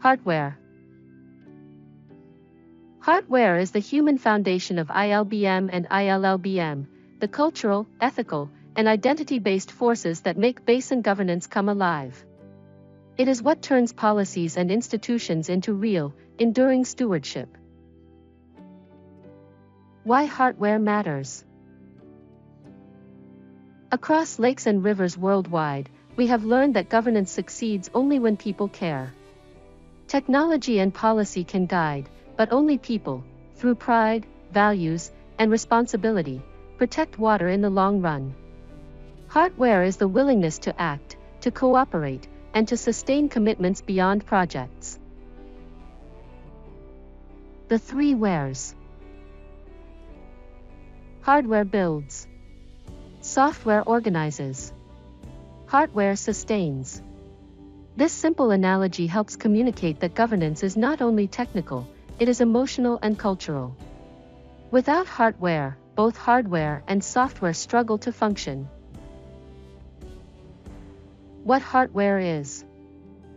Heartware. Heartware is the human foundation of ILBM and ILLBM, the cultural, ethical, and identity-based forces that make basin governance come alive. It is what turns policies and institutions into real, enduring stewardship. Why heartware matters. Across lakes and rivers worldwide, we have learned that governance succeeds only when people care. Technology and policy can guide, but only people, through pride, values, and responsibility, protect water in the long run. Heartware is the willingness to act, to cooperate, and to sustain commitments beyond projects. The three wheres. Hardware builds. Software organizes. Heartware sustains. This simple analogy helps communicate that governance is not only technical, it is emotional and cultural. Without heartware, both hardware and software struggle to function. What heartware is?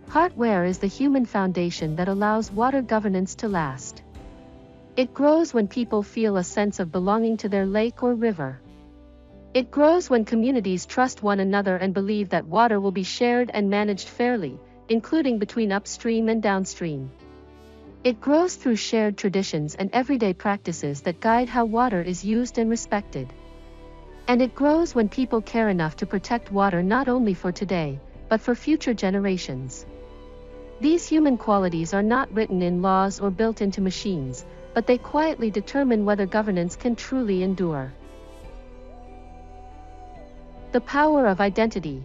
Heartware is the human foundation that allows water governance to last. It grows when people feel a sense of belonging to their lake or river. It grows when communities trust one another and believe that water will be shared and managed fairly, including between upstream and downstream. It grows through shared traditions and everyday practices that guide how water is used and respected. And it grows when people care enough to protect water not only for today, but for future generations. These human qualities are not written in laws or built into machines, but they quietly determine whether governance can truly endure. The power of identity.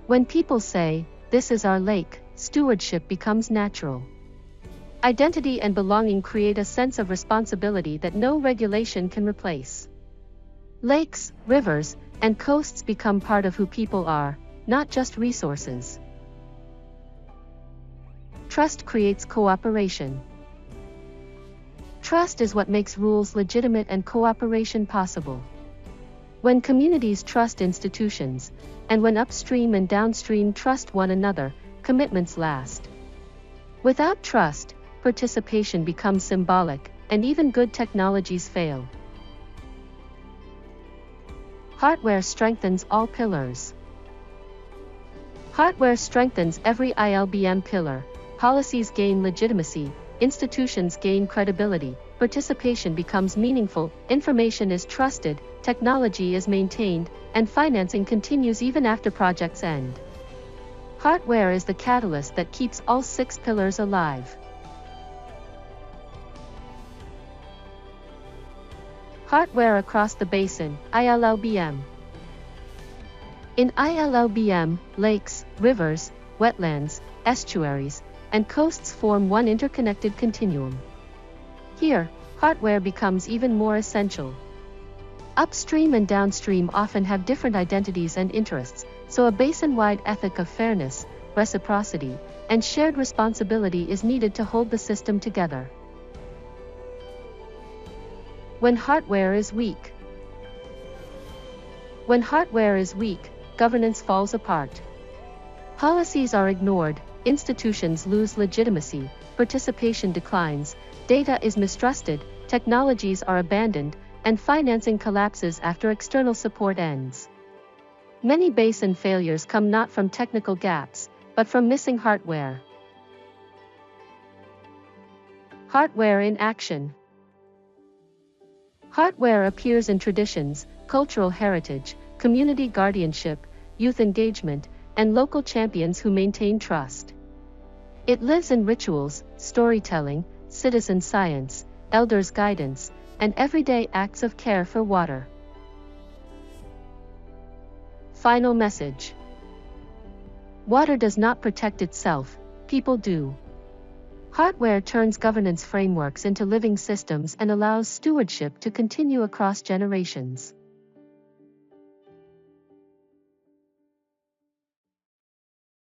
When people say, "This is our lake," stewardship becomes natural. Identity and belonging create a sense of responsibility that no regulation can replace. Lakes, rivers, and coasts become part of who people are, not just resources. Trust creates cooperation. Trust is what makes rules legitimate and cooperation possible. When communities trust institutions, and when upstream and downstream trust one another, commitments last. Without trust, participation becomes symbolic, and even good technologies fail. Heartware strengthens all pillars. Heartware strengthens every ILBM pillar. Policies gain legitimacy, institutions gain credibility, participation becomes meaningful, information is trusted, technology is maintained, and financing continues even after projects end. Heartware is the catalyst that keeps all 6 pillars alive. Heartware across the basin, ILLBM. In ILLBM, lakes, rivers, wetlands, estuaries, and coasts form one interconnected continuum. Here, heartware becomes even more essential. Upstream and downstream often have different identities and interests, so a basin-wide ethic of fairness, reciprocity, and shared responsibility is needed to hold the system together. When heartware is weak. When heartware is weak, governance falls apart. Policies are ignored, institutions lose legitimacy, participation declines, data is mistrusted, technologies are abandoned, and financing collapses after external support ends. Many basin failures come not from technical gaps, but from missing heartware. Heartware in action. Heartware appears in traditions, cultural heritage, community guardianship, youth engagement, and local champions who maintain trust. It lives in rituals, storytelling, citizen science, elders' guidance, and everyday acts of care for water. Final message. Water does not protect itself, people do. Heartware turns governance frameworks into living systems and allows stewardship to continue across generations.